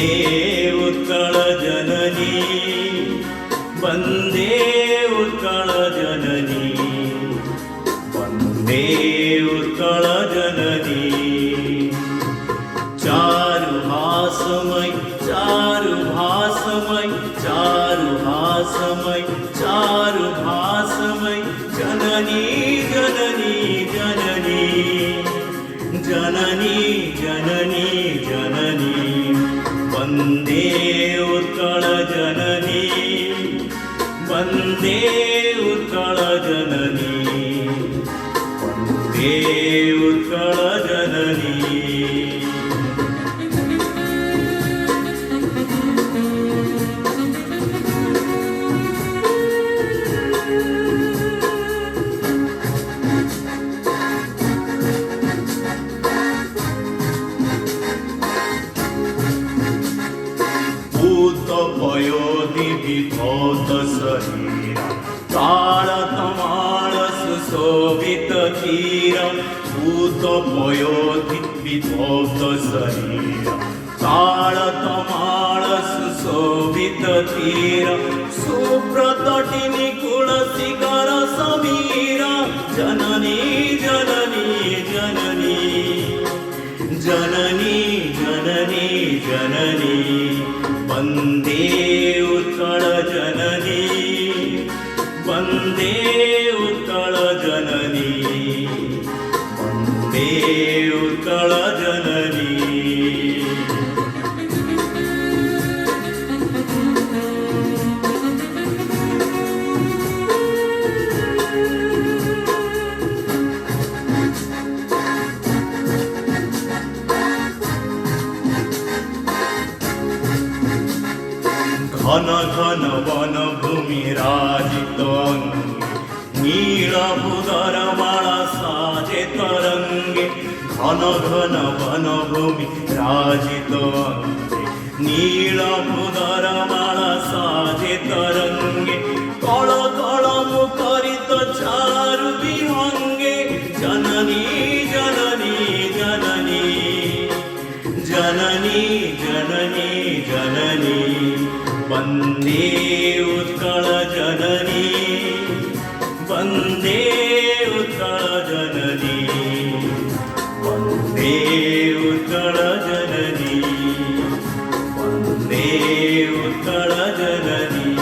उत्कल जननी वंदे उत्कल जननी वंदे उत्कल जननी चारुहासमय चारुभासमय चारुहासमय चारुभासमय जननी जननी जननी जननी जननी जननी वंदे उत्कल जननी वंदे उत्कल जननी वंदे उत्कल जननी भूतपयोनिधिभूत शरीरा तारतमाल सुशोभित कीरा भूतपयोनिधिभूत शरीरा तारतमाल सुशोभित तीरा सुप्रतटिनी कुलशिखर समीरा जननी जननी जननी जननी जननी जननी वंदे उत्कल जननी वंदे उत्कल जननी वंदे उत्कल जननी घन घन वन भूमि राजित नीलभूधर माला साजे तरंगे घन घन वन भूमि राजित नीलभूधर माला साजे तरंगे कल कल मुखरित चारु विहंगे जननी जननी जननी जननी जननी जननी वंदे उत्कल जननी वंदे उत्कल जननी वंदे उत्कल जननी वंदे उत्कल जननी